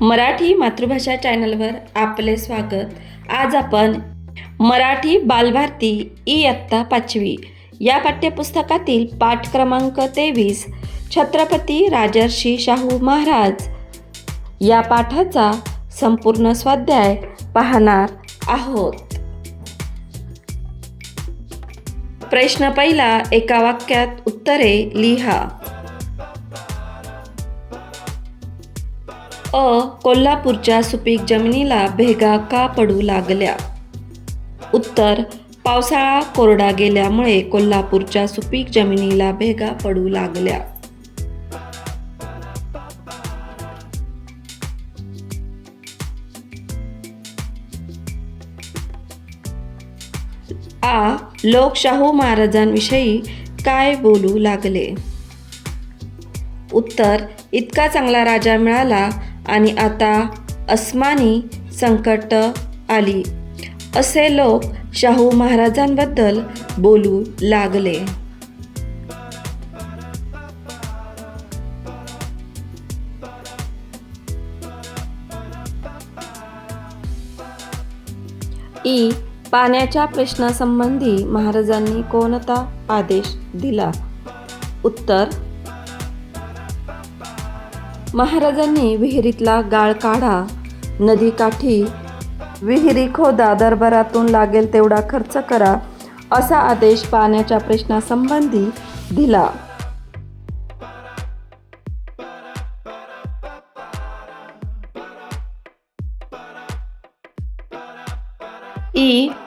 मराठी मातृभाषा चॅनलवर आपले स्वागत। आज आपण मराठी बालभारती इयत्ता 5वी या पाठ्यपुस्तकातील पाठ क्रमांक 23 छत्रपती राजर्षी शाहू महाराज या पाठाचा संपूर्ण स्वाध्याय पाहणार आहोत। प्रश्न पहिला, एका वाक्यात उत्तरे लिहा। कोल्हापूरच्या सुपीक जमिनीला भेगा का पडू लागल्या? उत्तर, पावसाळा कोरडा गेल्यामुळे कोल्हापूरच्या सुपीक जमिनीला भेगा पडू लागल्या। लोक शाहू महाराजांविषयी काय बोलू लागले? उत्तर, इतका चांगला राजा मिळाला आणि आता अस्मानी संकट आली, असे लोक शाहू महाराजांबद्दल बोलू लागले। पाण्याच्या प्रश्नासंबंधी महाराजांनी कोणता आदेश दिला? उत्तर, महाराजांनी विहिरीतला गाळ काढा, नदीकाठी विहिरी खोदा, दरबारातून लागेल तेवढा खर्च करा, असा आदेश पाण्याच्या प्रश्नासंबंधी दिला।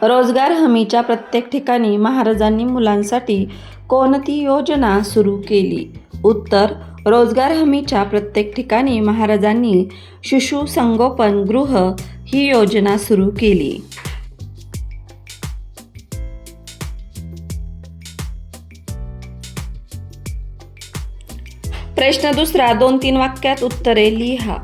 रोजगार हमीच्या प्रत्येक ठिकाणी महाराजांनी मुलांसाठी कोणती योजना सुरू केली? उत्तर, रोजगार हमीच्या प्रत्येक ठिकाणी महाराजांनी शिशु संगोपन गृह ही योजना सुरू केली। प्रश्न दुसरा, 2-3 वाक्यात उत्तरे लिहा।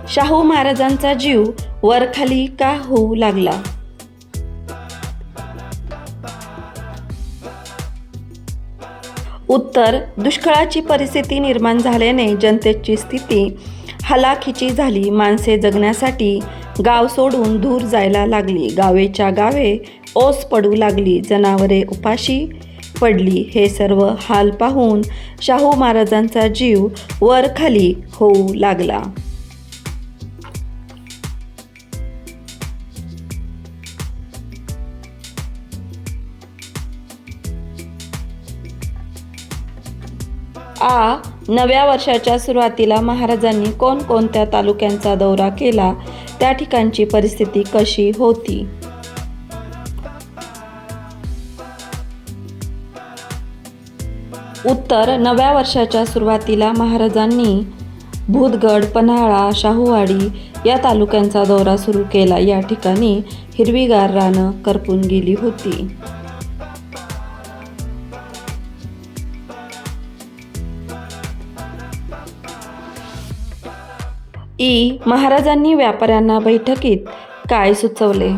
शाहू महाराजांचा जीव वरखाली का होऊ लागला? उत्तर, दुष्काळाची परिस्थिती निर्माण झाल्याने जनतेची स्थिती हलाखीची झाली। माणसे जगण्यासाठी गाव सोडून दूर जायला लागली। गावेच्या गावे ओस पडू लागली, जनावरे उपाशी पडली। हे सर्व हाल पाहून शाहू महाराजांचा जीव वरखाली होऊ लागला। नव्या वर्षाच्या सुरुवातीला महाराजांनी कोणकोणत्या तालुक्यांचा दौरा केला? त्या ठिकाणची परिस्थिती कशी होती? उत्तर, नव्या वर्षाच्या सुरुवातीला महाराजांनी भूतगड, पन्हाळा, शाहूवाडी या तालुक्यांचा दौरा सुरू केला। या ठिकाणी हिरवीगार रानं करपून गेली होती। महाराजांनी व्यापाऱ्यांना बैठकीत काय सुचवले?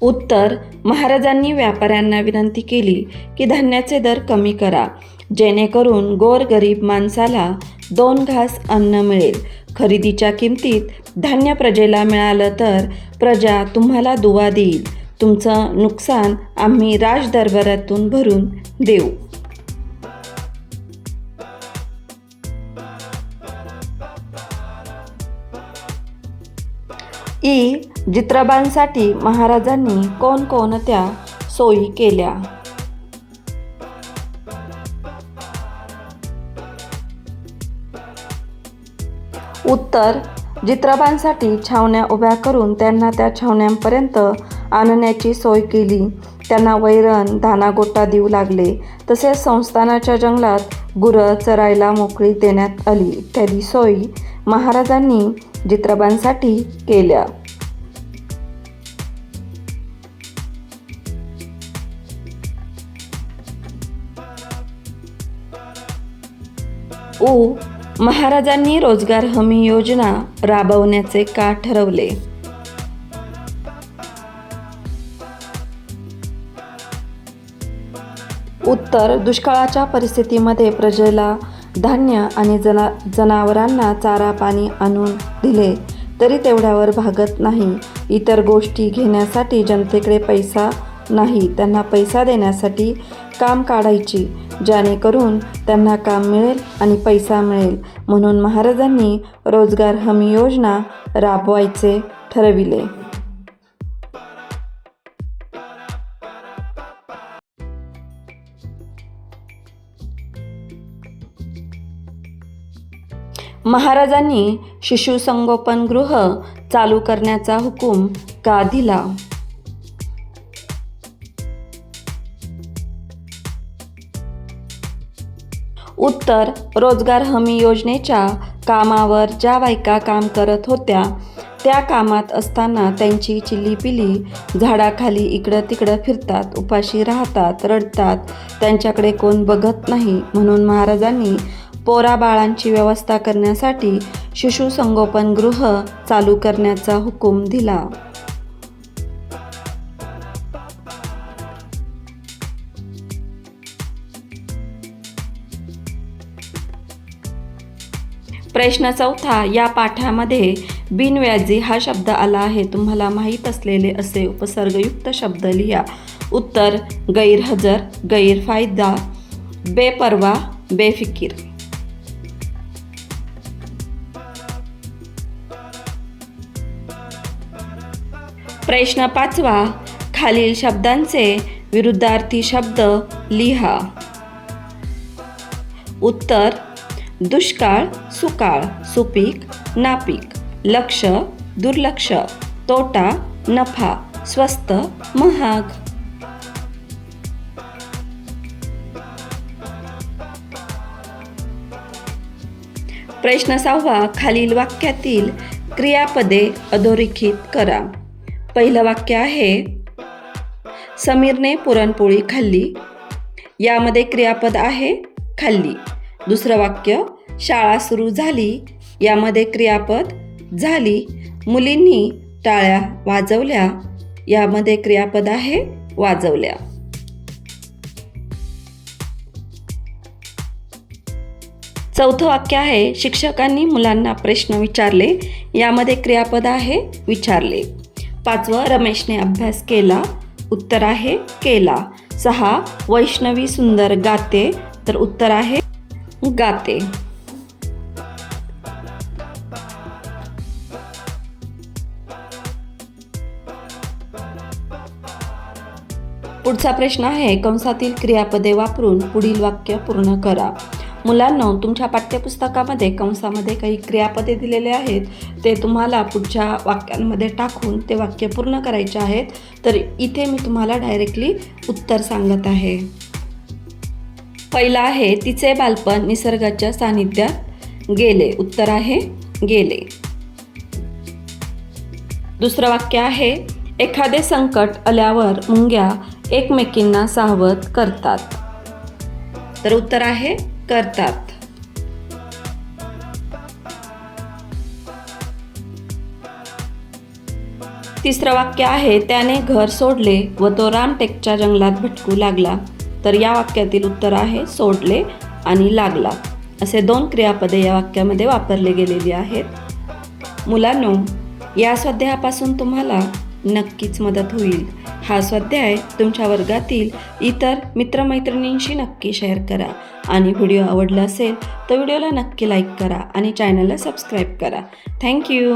उत्तर, महाराजांनी व्यापाऱ्यांना विनंती केली की धान्याचे दर कमी करा, जेणेकरून गोरगरीब माणसाला 2 घास अन्न मिळेल। खरेदीच्या किमतीत धान्य प्रजेला मिळालं तर प्रजा तुम्हाला दुवा देईल। तुमचं नुकसान आम्ही राजदरबारातून भरून देऊ। जित्रबांसाठी महाराजांनी कोणकोणत्या सोयी केल्या? उत्तर, जित्रबांसाठी छावण्या उभ्या करून त्यांना त्या छावण्यांपर्यंत आणण्याची सोय केली। त्यांना वैरण, दानागोटा देऊ लागले। तसेच संस्थानाच्या जंगलात गुरं चरायला मोकळी देण्यात आली। इत्यादी सोयी महाराजांनी जित्रबांसाठी केल्या। महाराजांनी रोजगार हमी योजना राबवण्याचे का ठरवले? उत्तर, दुष्काळाच्या परिस्थितीमध्ये प्रजेला धान्य आणि जनावरांना चारा पाणी आणून दिले तरी तेवढ्यावर भागत नाही. इतर गोष्टी घेण्यासाठी जनतेकडे पैसा नाही. त्यांना पैसा देण्यासाठी काम काढायची, जेणेकरून त्यांना काम मिळेल आणि पैसा मिळेल. म्हणून महाराजांनी रोजगार हमी योजना राबवायचे ठरविले. महाराजांनी शिशुसंगोपनगृह चालू करण्याचा हुकूम का दिला? उत्तर, रोजगार हमी योजनेच्या कामावर ज्या बायका काम करत होत्या त्या कामात असताना त्यांची चिलीपिली झाडाखाली इकडं तिकडं फिरतात, उपाशी राहतात, रडतात, त्यांच्याकडे कोण बघत नाही. म्हणून महाराजांनी पोराबाळांची व्यवस्था करण्यासाठी शिशुसंगोपनगृह चालू करण्याचा हुकूम दिला. प्रश्न 4. या पाठामध्ये बिनव्याजी हा शब्द आला आहे. तुम्हाला माहीत असलेले असे उपसर्गयुक्त शब्द लिहा. उत्तर, गैरहजर, गैरफायदा, बेपर्वा, बेफिकीर. प्रश्न 5. खालील शब्दांचे विरुद्धार्थी शब्द लिहा. उत्तर, दुष्काळ, सुकाळ, सुपीक, नापीक, लक्ष, दुर्लक्ष, तोटा, नफा, स्वस्त, महाग. प्रश्न 6. खालील वाक्यातील क्रियापदे अधोरेखित करा. पहिलं वाक्य आहे, समीरने पुरणपोळी खाल्ली. यामध्ये क्रियापद आहे खाल्ली. दुसरं वाक्य, शाळा सुरू झाली. यामध्ये क्रियापद झाली. मुलींनी टाळ्या वाजवल्या. यामध्ये क्रियापद आहे वाजवल्या. चौथं वाक्य आहे, शिक्षकांनी मुलांना प्रश्न विचारले. यामध्ये क्रियापद आहे विचारले. 5. रमेशने अभ्यास केला. उत्तर आहे केला. 6. वैष्णवी सुंदर गाते. तर उत्तर आहे गाते. पुढचा प्रश्न आहे, कंसातील क्रियापदे वापरून पुढील वाक्य पूर्ण करा. मुलांनो, तुमच्या पाठ्यपुस्तकामध्ये कंसामध्ये काही क्रियापदे दिलेले आहेत. ते तुम्हाला पुढच्या वाक्यांमध्ये टाकून ते वाक्य पूर्ण करायचे आहेत. तर इथे मी तुम्हाला डायरेक्टली उत्तर सांगत आहे. पहिला आहे, तिचे बालपण निसर्गाच्या सानिध्यात गेले. उत्तर आहे गेले. दुसरं वाक्य आहे, एखादे संकट आल्यावर मुंग्या एकमेकींना सावध करतात. तर उत्तर आहे करतात. तिसरं वाक्य आहे, त्याने घर सोडले व तो रामटेकच्या जंगलात भटकू लागला. तर या वाक्यातील उत्तर आहे सोडले आणि लागला. असे 2 क्रियापदे या वाक्यामध्ये वापरले गेलेली आहेत. मुलांनो, या स्वाध्यायापासून तुम्हाला नक्कीच मदत होईल. हा स्वाध्याय तुमच्या वर्गातील इतर मित्रमैत्रिणींशी नक्की शेअर करा आणि व्हिडिओ आवडला असेल तर व्हिडिओला नक्की लाईक करा आणि चॅनलला सबस्क्राईब करा. थँक्यू.